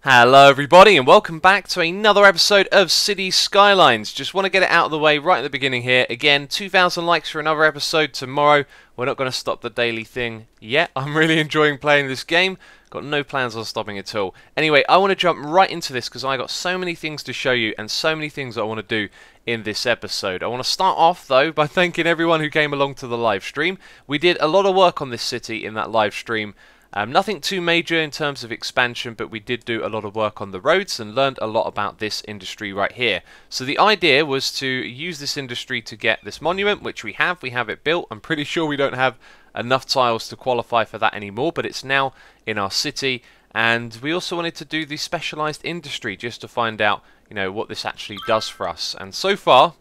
Hello everybody and welcome back to another episode of City Skylines. Just want to get it out of the way right at the beginning here. Again, 2,000 likes for another episode tomorrow. We're not going to stop the daily thing yet. I'm really enjoying playing this game. Got no plans on stopping at all. Anyway, I want to jump right into this because I got so many things to show you and so many things I want to do in this episode. I want to start off though by thanking everyone who came along to the live stream. We did a lot of work on this city in that live stream. Nothing too major in terms of expansion, but we did do a lot of work on the roads and learned a lot about this industry right here. So the idea was to use this industry to get this monument, which we have it built. I'm pretty sure we don't have enough tiles to qualify for that anymore, but it's now in our city. And we also wanted to do the specialized industry just to find out, you know, what this actually does for us. And so far,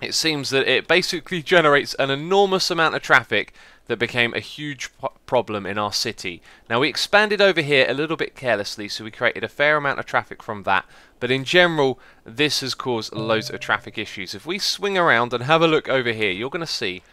it seems that it basically generates an enormous amount of traffic that became a huge problem in our city. Now we expanded over here a little bit carelessly, so we created a fair amount of traffic from that, but in general this has caused loads of traffic issues. If we swing around and have a look over here, you're going to see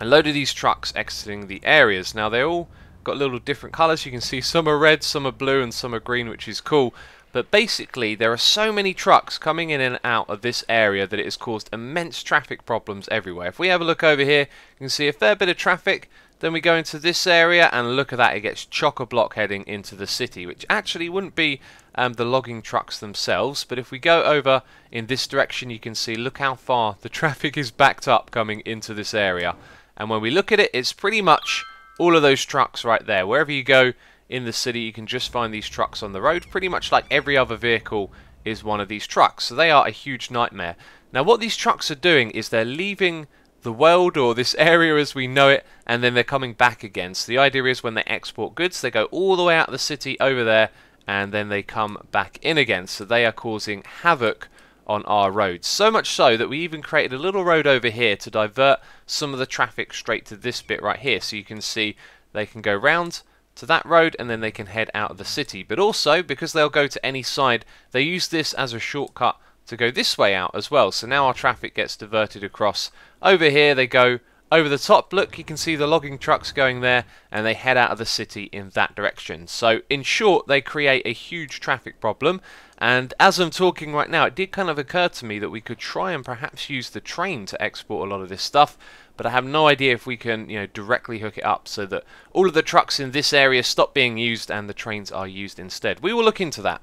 a load of these trucks exiting the areas. Now they all got little different colours. You can see some are red, some are blue and some are green, which is cool. But basically there are so many trucks coming in and out of this area that it has caused immense traffic problems everywhere. If we have a look over here, you can see a fair bit of traffic. Then we go into this area and look at that, it gets chock-a-block heading into the city, which actually wouldn't be the logging trucks themselves. But if we go over in this direction, you can see, look how far the traffic is backed up coming into this area. And when we look at it, it's pretty much all of those trucks right there. Wherever you go in the city, you can just find these trucks on the road. Pretty much like every other vehicle is one of these trucks. So they are a huge nightmare. Now what these trucks are doing is they're leaving the world, or this area as we know it, and then they're coming back again. So the idea is when they export goods, they go all the way out of the city over there, and then they come back in again. So they are causing havoc on our roads. So much so that we even created a little road over here to divert some of the traffic straight to this bit right here. So you can see they can go round to that road and then they can head out of the city. But also, because they'll go to any side, they use this as a shortcut to go this way out as well. So now our traffic gets diverted across over here. They go over the top. Look, you can see the logging trucks going there and they head out of the city in that direction. So in short, they create a huge traffic problem. And as I'm talking right now, it did kind of occur to me that we could try and perhaps use the train to export a lot of this stuff, but I have no idea if we can, you know, directly hook it up so that all of the trucks in this area stop being used and the trains are used instead. We will look into that.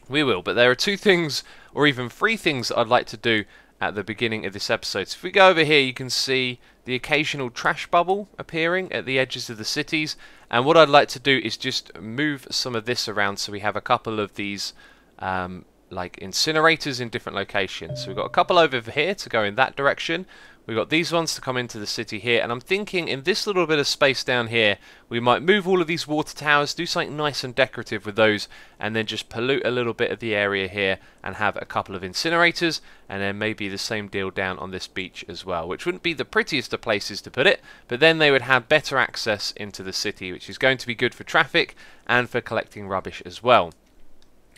We will, but there are two things, or even three things, that I'd like to do at the beginning of this episode. So if we go over here, you can see the occasional trash bubble appearing at the edges of the cities, and what I'd like to do is just move some of this around so we have a couple of these like incinerators in different locations. So we've got a couple over here to go in that direction. We've got these ones to come into the city here, and I'm thinking in this little bit of space down here we might move all of these water towers, do something nice and decorative with those, and then just pollute a little bit of the area here and have a couple of incinerators, and then maybe the same deal down on this beach as well, which wouldn't be the prettiest of places to put it, but then they would have better access into the city, which is going to be good for traffic and for collecting rubbish as well.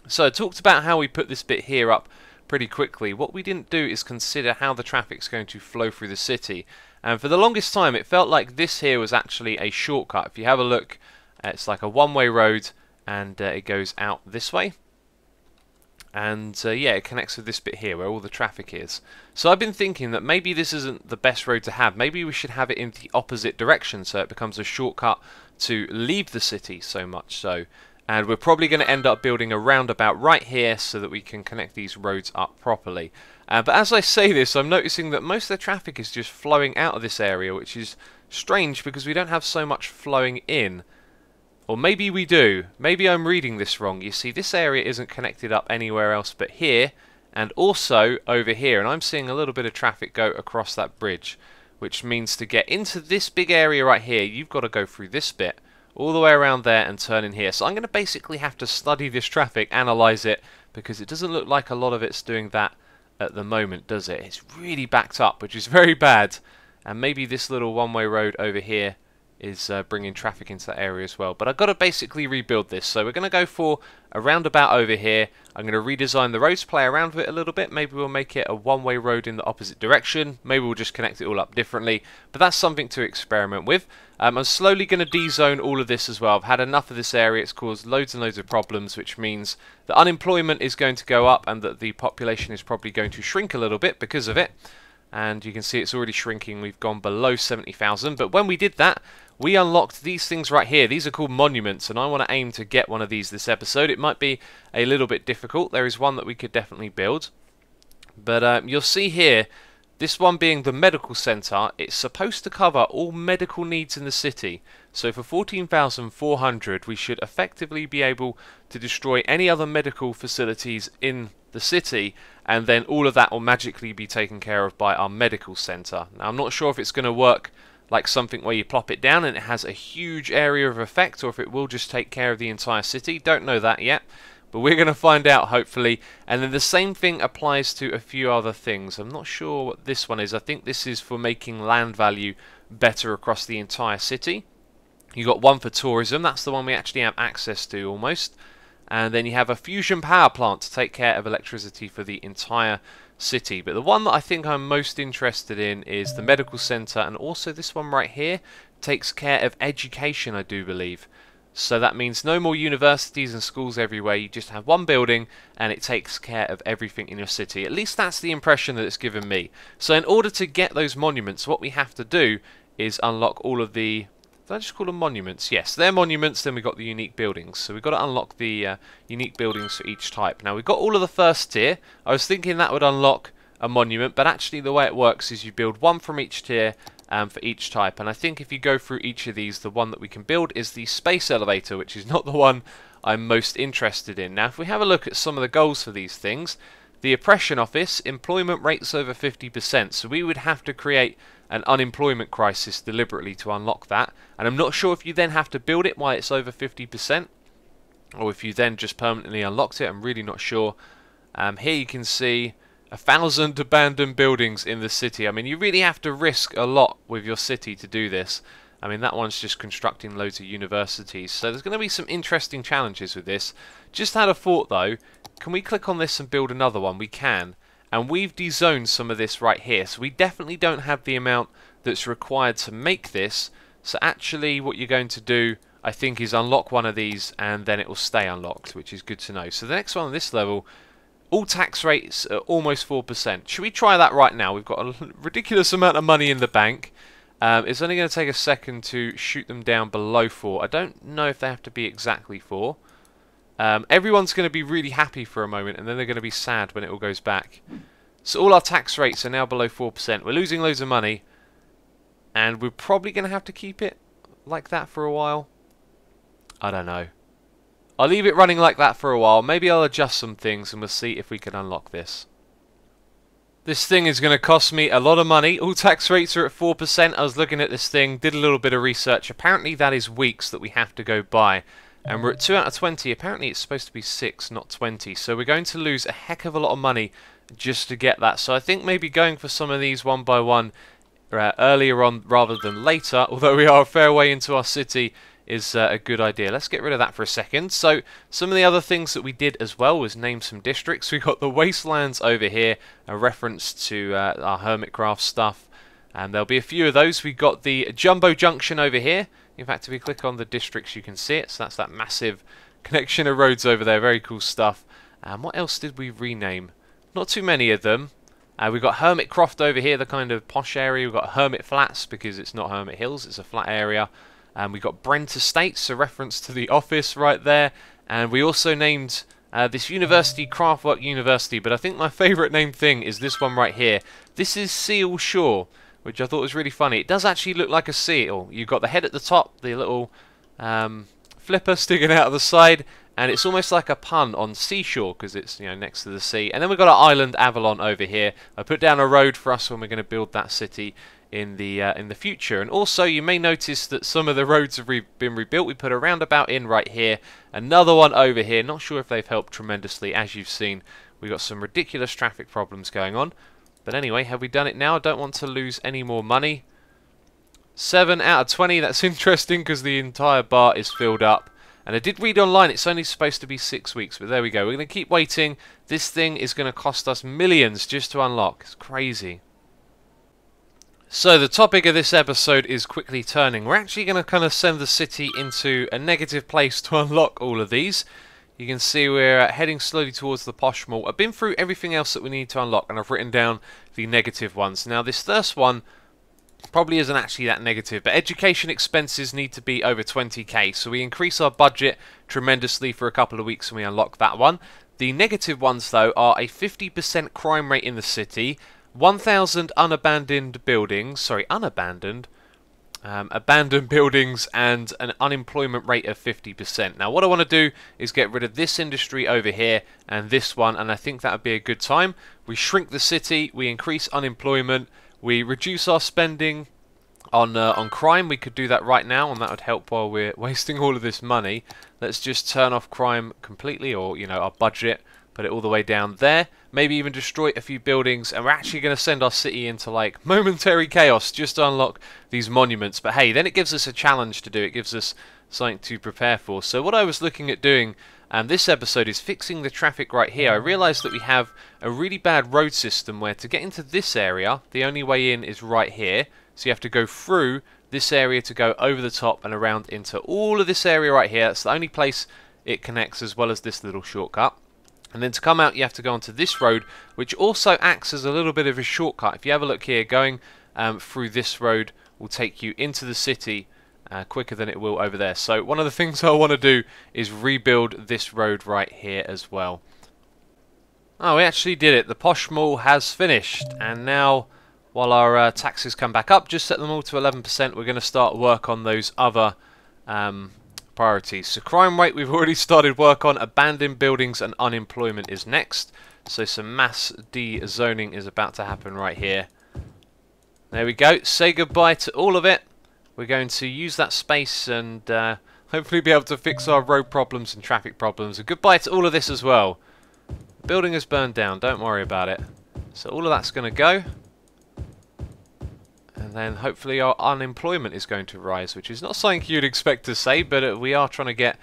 So I talked about how we put this bit here up pretty quickly. What we didn't do is consider how the traffic's going to flow through the city, and for the longest time it felt like this here was actually a shortcut. If you have a look, it's like a one-way road, and it goes out this way, and yeah, it connects with this bit here where all the traffic is. So I've been thinking that maybe this isn't the best road to have. Maybe we should have it in the opposite direction so it becomes a shortcut to leave the city so much so. And we're probably going to end up building a roundabout right here so that we can connect these roads up properly. But as I say this, I'm noticing that most of the traffic is just flowing out of this area, which is strange because we don't have so much flowing in. Or maybe we do. Maybe I'm reading this wrong. You see, this area isn't connected up anywhere else but here, and also over here. And I'm seeing a little bit of traffic go across that bridge, which means to get into this big area right here, you've got to go through this bit, all the way around there and turn in here. So I'm going to basically have to study this traffic, analyze it, because it doesn't look like a lot of it's doing that at the moment, does it? It's really backed up, which is very bad. And maybe this little one-way road over here is bringing traffic into that area as well. But I've got to basically rebuild this, so we're going to go for a roundabout over here. I'm going to redesign the roads, play around with it a little bit. Maybe we'll make it a one-way road in the opposite direction. Maybe we'll just connect it all up differently, but that's something to experiment with. I'm slowly going to de-zone all of this as well. I've had enough of this area. It's caused loads and loads of problems, which means that unemployment is going to go up and that the population is probably going to shrink a little bit because of it. And you can see it's already shrinking. We've gone below 70,000, but when we did that, we unlocked these things right here. These are called monuments, and I want to aim to get one of these this episode. It might be a little bit difficult. There is one that we could definitely build, but you'll see here, this one being the medical centre, it's supposed to cover all medical needs in the city. So for 14,400, we should effectively be able to destroy any other medical facilities in the city, and then all of that will magically be taken care of by our medical centre. Now, I'm not sure if it's going to work like something where you plop it down and it has a huge area of effect, or if it will just take care of the entire city. Don't know that yet, but we're going to find out, hopefully. And then the same thing applies to a few other things. I'm not sure what this one is. I think this is for making land value better across the entire city. You got one for tourism. That's the one we actually have access to almost. And then you have a fusion power plant to take care of electricity for the entire city. But the one that I think I'm most interested in is the medical centre, and also this one right here takes care of education, I do believe. So that means no more universities and schools everywhere. You just have one building and it takes care of everything in your city. At least that's the impression that it's given me. So in order to get those monuments, what we have to do is unlock all of the... Did I just call them monuments? Yes, they're monuments. Then we've got the unique buildings. So we've got to unlock the unique buildings for each type. Now, we've got all of the first tier. I was thinking that would unlock a monument, but actually the way it works is you build one from each tier for each type. And I think if you go through each of these, the one that we can build is the space elevator, which is not the one I'm most interested in. Now, if we have a look at some of the goals for these things, the oppression office, employment rates over 50%. So we would have to create an unemployment crisis deliberately to unlock that. And I'm not sure if you then have to build it while it's over 50%, or if you then just permanently unlocked it. I'm really not sure. Here you can see 1,000 abandoned buildings in the city. I mean, you really have to risk a lot with your city to do this. I mean, that one's just constructing loads of universities. So there's going to be some interesting challenges with this. Just had a thought though. Can we click on this and build another one? We can. And we've dezoned some of this right here. So we definitely don't have the amount that's required to make this. So actually what you're going to do, I think, is unlock one of these and then it will stay unlocked, which is good to know. So the next one on this level, all tax rates are almost 4%. Should we try that right now? We've got a ridiculous amount of money in the bank. It's only going to take a second to shoot them down below 4. I don't know if they have to be exactly 4. Everyone's going to be really happy for a moment, and then they're going to be sad when it all goes back. So all our tax rates are now below 4%. We're losing loads of money, and we're probably going to have to keep it like that for a while. I don't know. I'll leave it running like that for a while. Maybe I'll adjust some things, and we'll see if we can unlock this. This thing is going to cost me a lot of money. All tax rates are at 4%. I was looking at this thing, did a little bit of research. Apparently that is weeks that we have to go by. And we're at 2 out of 20. Apparently it's supposed to be 6, not 20. So we're going to lose a heck of a lot of money just to get that. So I think maybe going for some of these one by one earlier on rather than later, although we are a fair way into our city, is a good idea. Let's get rid of that for a second. So some of the other things that we did as well was name some districts. We got the wastelands over here, a reference to our Hermitcraft stuff. And there'll be a few of those. We got the Jumbo Junction over here. In fact, if we click on the districts, you can see it. So that's that massive connection of roads over there. Very cool stuff. And what else did we rename? Not too many of them. We've got Hermitcroft over here, the kind of posh area. We've got Hermit Flats because it's not Hermit Hills, it's a flat area. And we've got Brent Estates, a reference to the office right there. And we also named this university Craftwork University. But I think my favourite named thing is this one right here. This is Seal Shore, which I thought was really funny. It does actually look like a seal. You've got the head at the top, the little flipper sticking out of the side, and it's almost like a pun on seashore because it's, you know, next to the sea. And then we've got our island Avalon over here. I put down a road for us when we're going to build that city in the future. And also you may notice that some of the roads have been rebuilt. We put a roundabout in right here, another one over here. Not sure if they've helped tremendously. As you've seen, we've got some ridiculous traffic problems going on. But anyway, have we done it now? I don't want to lose any more money. 7 out of 20. That's interesting because the entire bar is filled up. And I did read online it's only supposed to be 6 weeks, but there we go. We're going to keep waiting. This thing is going to cost us millions just to unlock. It's crazy. So the topic of this episode is quickly turning. We're actually going to kind of send the city into a negative place to unlock all of these. You can see we're heading slowly towards the posh mall. I've been through everything else that we need to unlock, and I've written down the negative ones. Now this first one probably isn't actually that negative, but education expenses need to be over 20k, so we increase our budget tremendously for a couple of weeks and we unlock that one. The negative ones though are a 50% crime rate in the city, 1,000 abandoned buildings, and an unemployment rate of 50%. Now what I want to do is get rid of this industry over here and this one, and I think that would be a good time. We shrink the city, we increase unemployment, we reduce our spending on crime. We could do that right now, and that would help while we're wasting all of this money. Let's just turn off crime completely, or our budget, put it all the way down there. Maybe even destroy a few buildings, and we're actually going to send our city into like momentary chaos just to unlock these monuments. But hey, then it gives us a challenge to do. It gives us something to prepare for. So what I was looking at doing this episode is fixing the traffic right here. I realised that we have a really bad road system where to get into this area, the only way in is right here. So you have to go through this area to go over the top and around into all of this area right here. That's the only place it connects, as well as this little shortcut. And then to come out you have to go onto this road, which also acts as a little bit of a shortcut. If you have a look here, going through this road will take you into the city quicker than it will over there. So one of the things I want to do is rebuild this road right here as well. Oh, we actually did it. The posh mall has finished, and now while our taxes come back up, just set them all to 11%, we're going to start work on those other priorities. So crime rate we've already started work on, abandoned buildings and unemployment is next. So some mass de-zoning is about to happen right here. There we go. Say goodbye to all of it. We're going to use that space and hopefully be able to fix our road problems and traffic problems. And goodbye to all of this as well. The building has burned down, don't worry about it. So all of that's going to go. And then hopefully our unemployment is going to rise, which is not something you'd expect to say, but we are trying to get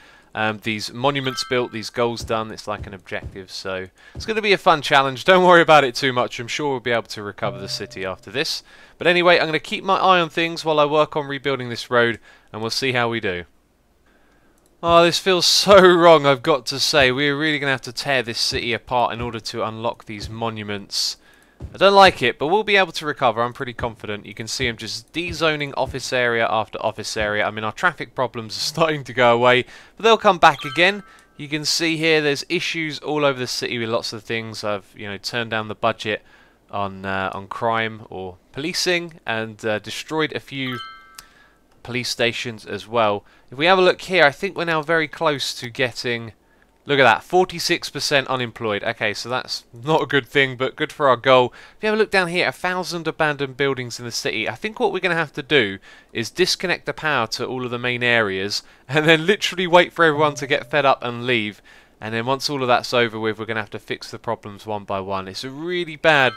these monuments built, these goals done. It's like an objective, so it's going to be a fun challenge. Don't worry about it too much. I'm sure we'll be able to recover the city after this. But anyway, I'm going to keep my eye on things while I work on rebuilding this road, and we'll see how we do. Oh, this feels so wrong, I've got to say. We're really going to have to tear this city apart in order to unlock these monuments. I don't like it, but we'll be able to recover. I'm pretty confident. You can see I'm just de-zoning office area after office area. I mean, our traffic problems are starting to go away, but they'll come back again. You can see here there's issues all over the city with lots of things. I've turned down the budget on crime or policing, and destroyed a few police stations as well. If we have a look here, I think we're now very close to getting, look at that, 46% unemployed. Okay, so that's not a good thing, but good for our goal. If you have a look down here, 1,000 abandoned buildings in the city. I think what we're going to have to do is disconnect the power to all of the main areas, and then literally wait for everyone to get fed up and leave. And then once all of that's over with, we're going to have to fix the problems one by one. It's a really bad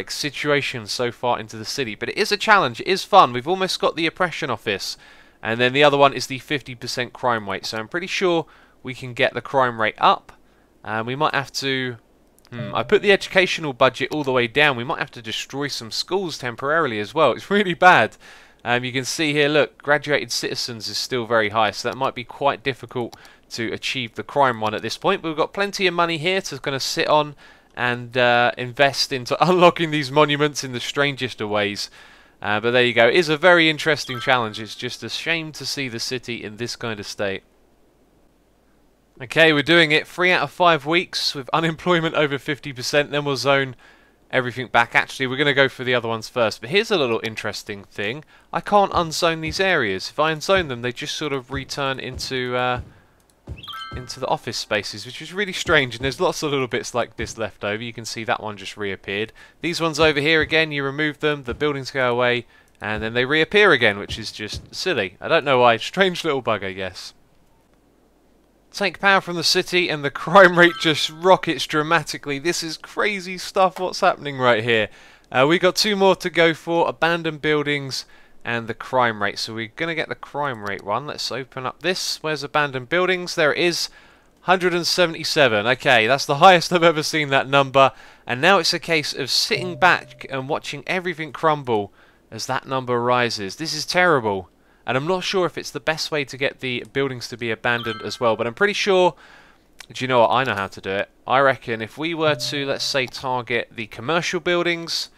situation so far into the city, but it is a challenge. It is fun. We've almost got the oppression office, and then the other one is the 50% crime rate. So I'm pretty sure we can get the crime rate up. We might have to... I put the educational budget all the way down. We might have to destroy some schools temporarily as well. It's really bad. You can see here, look, graduated citizens is still very high, so that might be quite difficult to achieve the crime one at this point. But we've got plenty of money here to kind of sit on and invest into unlocking these monuments in the strangest of ways. But there you go. It is a very interesting challenge. It's just a shame to see the city in this kind of state. Okay, we're doing it 3 out of 5 weeks with unemployment over 50%. Then we'll zone everything back. Actually, we're going to go for the other ones first. But here's a little interesting thing. I can't unzone these areas. If I unzone them, they just sort of return into the office spaces, which is really strange. And there's lots of little bits like this left over. You can see that one just reappeared. These ones over here, again, you remove them, the buildings go away, and then they reappear again, which is just silly. I don't know why. Strange little bug, I guess. Take power from the city and the crime rate just rockets dramatically. This is crazy stuff what's happening right here. We got 2 more to go for, abandoned buildings and the crime rate. So we're going to get the crime rate one. Let's open up this. Where's abandoned buildings? There it is. 177. Okay, that's the highest I've ever seen that number. And now it's a case of sitting back and watching everything crumble as that number rises. This is terrible. And I'm not sure if it's the best way to get the buildings to be abandoned as well. But I'm pretty sure... Do you know what? I know how to do it. I reckon if we were to, let's say, target the commercial buildings...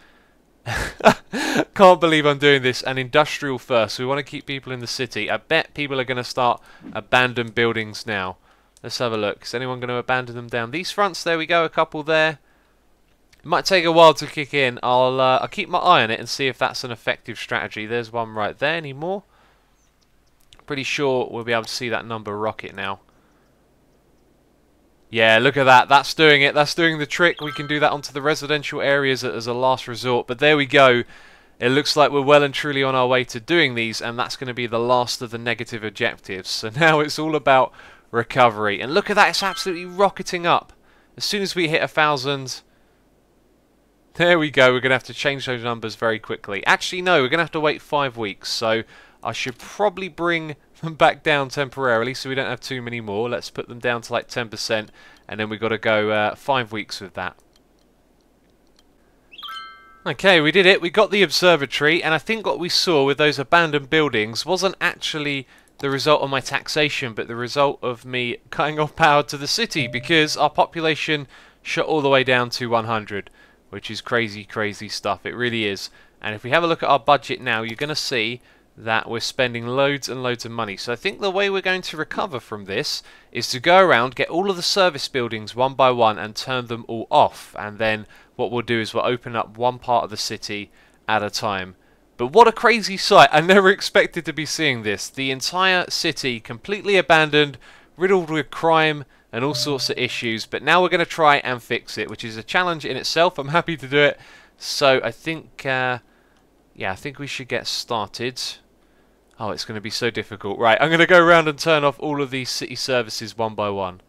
Can't believe I'm doing this. And industrial first. We want to keep people in the city. I bet people are going to start abandoned buildings now. Let's have a look. Is anyone going to abandon them down these fronts? There we go. A couple there. It might take a while to kick in. I'll keep my eye on it and see if that's an effective strategy. There's one right there. Any more? Pretty sure we'll be able to see that number rocket now. Yeah, look at that. That's doing it. That's doing the trick. We can do that onto the residential areas as a last resort. But there we go. It looks like we're well and truly on our way to doing these, and that's going to be the last of the negative objectives. So now it's all about recovery. And look at that. It's absolutely rocketing up. As soon as we hit 1,000... There we go. We're going to have to change those numbers very quickly. Actually, no. We're going to have to wait 5 weeks. So I should probably bring them back down temporarily so we don't have too many more. Let's put them down to like 10%, and then we've got to go 5 weeks with that. Okay, we did it. We got the observatory, and I think what we saw with those abandoned buildings wasn't actually the result of my taxation, but the result of me cutting off power to the city, because our population shot all the way down to 100, which is crazy, crazy stuff. It really is. And if we have a look at our budget now, you're going to see that we're spending loads and loads of money. So I think the way we're going to recover from this is to go around, get all of the service buildings one by one and turn them all off. And then what we'll do is we'll open up one part of the city at a time. But what a crazy sight. I never expected to be seeing this. The entire city completely abandoned, riddled with crime and all sorts of issues. But now we're going to try and fix it, which is a challenge in itself. I'm happy to do it. So I think, yeah, I think we should get started. Oh, it's going to be so difficult. Right, I'm going to go around and turn off all of these city services one by one.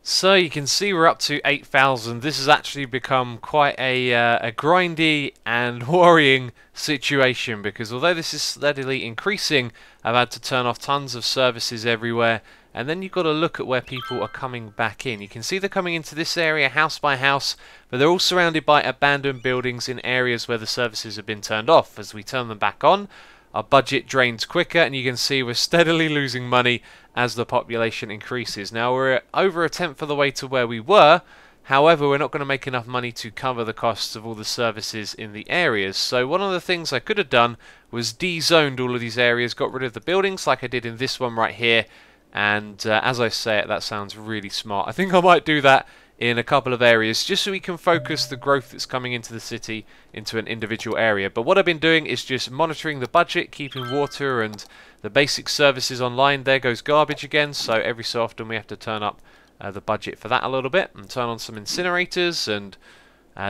So you can see we're up to 8,000. This has actually become quite a grindy and worrying situation, because although this is steadily increasing, I've had to turn off tons of services everywhere. And then you've got to look at where people are coming back in. You can see they're coming into this area house by house, but they're all surrounded by abandoned buildings in areas where the services have been turned off. As we turn them back on, our budget drains quicker, and you can see we're steadily losing money as the population increases. Now we're at over 1/10 of the way to where we were. However, we're not going to make enough money to cover the costs of all the services in the areas. So one of the things I could have done was de-zoned all of these areas, got rid of the buildings like I did in this one right here. And as I say it, that sounds really smart. I think I might do that in a couple of areas just so we can focus the growth that's coming into the city into an individual area. But what I've been doing is just monitoring the budget, keeping water and the basic services online. There goes garbage again, so every so often we have to turn up the budget for that a little bit and turn on some incinerators and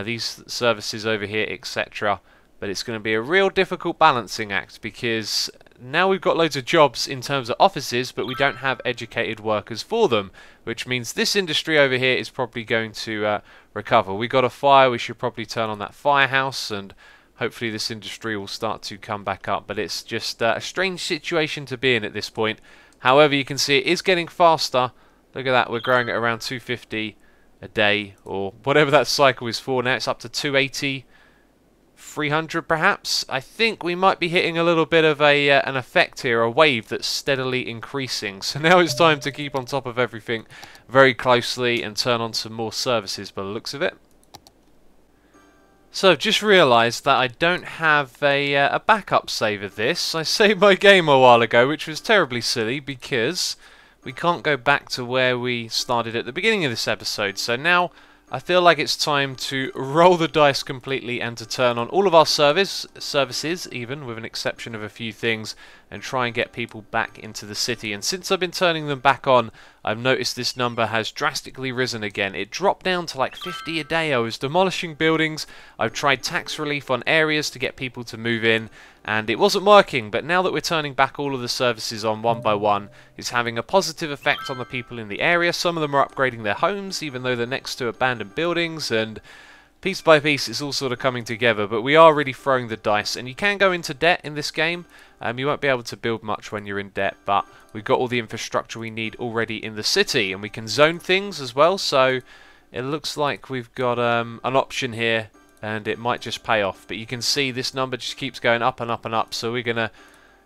these services over here, etc. But it's going to be a real difficult balancing act, because now we've got loads of jobs in terms of offices, but we don't have educated workers for them, which means this industry over here is probably going to recover. We got a fire, we should probably turn on that firehouse, and hopefully this industry will start to come back up. But it's just a strange situation to be in at this point. However, you can see it is getting faster. Look at that, we're growing at around 250 a day, or whatever that cycle is for. Now it's up to 280. 300 perhaps. I think we might be hitting a little bit of an effect here, a wave that's steadily increasing. So now it's time to keep on top of everything very closely and turn on some more services by the looks of it. So I've just realised that I don't have a backup save of this. I saved my game a while ago, which was terribly silly because we can't go back to where we started at the beginning of this episode. So now I feel like it's time to roll the dice completely and to turn on all of our services, even with an exception of a few things, and try and get people back into the city. And since I've been turning them back on, I've noticed this number has drastically risen again. It dropped down to like 50 a day. I was demolishing buildings. I've tried tax relief on areas to get people to move in, and it wasn't working. But now that we're turning back all of the services on one by one, it's having a positive effect on the people in the area. Some of them are upgrading their homes, even though they're next to abandoned buildings, and piece by piece it's all sort of coming together, but we are really throwing the dice, and you can go into debt in this game. You won't be able to build much when you're in debt, but we've got all the infrastructure we need already in the city, and we can zone things as well, so it looks like we've got an option here, and it might just pay off. But you can see this number just keeps going up and up and up, so we're going to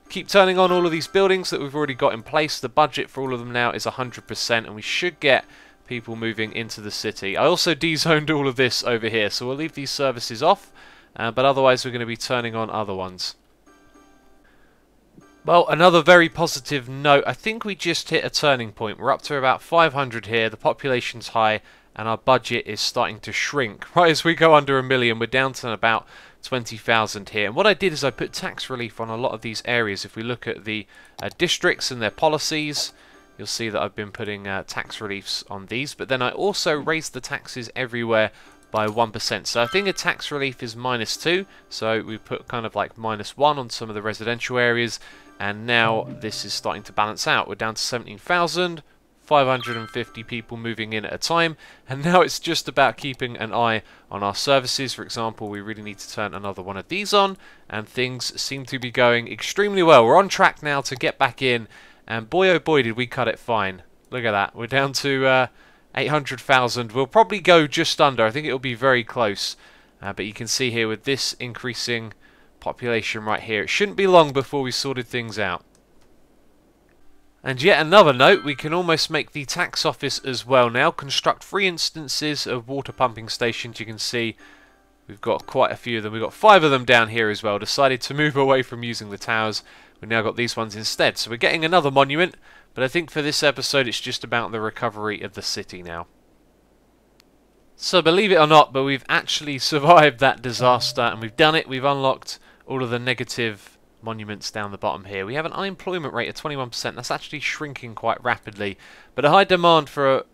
keep turning on all of these buildings that we've already got in place. The budget for all of them now is 100%, and we should get people moving into the city. I also de-zoned all of this over here, so we'll leave these services off, but otherwise we're going to be turning on other ones. Well, another very positive note, I think we just hit a turning point. We're up to about 500 here, the population's high, and our budget is starting to shrink. Right as we go under 1 million, we're down to about 20,000 here. And what I did is I put tax relief on a lot of these areas. If we look at the districts and their policies, you'll see that I've been putting tax reliefs on these. But then I also raised the taxes everywhere by 1%. So I think a tax relief is -2. So we put kind of like -1 on some of the residential areas. And now this is starting to balance out. We're down to 17,550 people moving in at a time, and now it's just about keeping an eye on our services. For example, we really need to turn another one of these on, and things seem to be going extremely well. We're on track now to get back in, and boy oh boy did we cut it fine. Look at that, we're down to 800,000. We'll probably go just under. I think it'll be very close, but you can see here with this increasing population right here, it shouldn't be long before we sorted things out. And yet another note, we can almost make the tax office as well now. Construct 3 instances of water pumping stations. You can see we've got quite a few of them. We've got 5 of them down here as well. Decided to move away from using the towers. We've now got these ones instead. So we're getting another monument, but I think for this episode it's just about the recovery of the city now. So believe it or not, but we've actually survived that disaster, and we've done it. We've unlocked all of the negative monuments down the bottom here. We have an unemployment rate of 21%. That's actually shrinking quite rapidly, but a high demand for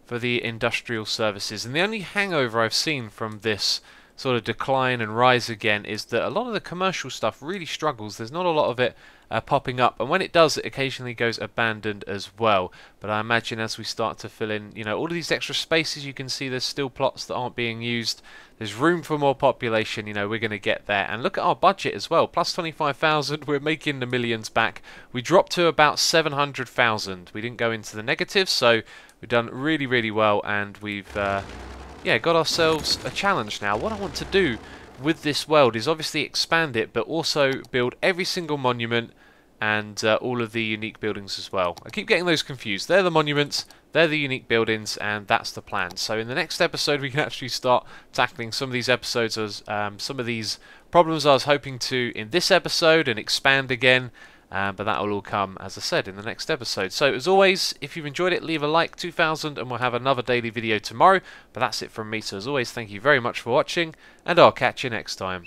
the industrial services. And the only hangover I've seen from this sort of decline and rise again is that a lot of the commercial stuff really struggles. There's not a lot of it popping up, and when it does, it occasionally goes abandoned as well. But I imagine as we start to fill in, you know, all of these extra spaces, you can see there's still plots that aren't being used. There's room for more population. You know, we're going to get there. And look at our budget as well, plus 25,000. We're making the millions back. We dropped to about 700,000. We didn't go into the negatives, so we've done really, really well, and we've yeah, got ourselves a challenge now. What I want to do with this world is obviously expand it, but also build every single monument and all of the unique buildings as well. I keep getting those confused. They're the monuments, they're the unique buildings, and that's the plan. So in the next episode we can actually start tackling some of these episodes as some of these problems I was hoping to in this episode and expand again. But that will all come, as I said, in the next episode. So, as always, if you've enjoyed it, leave a like, 2,000, and we'll have another daily video tomorrow. But that's it from me. So, as always, thank you very much for watching, and I'll catch you next time.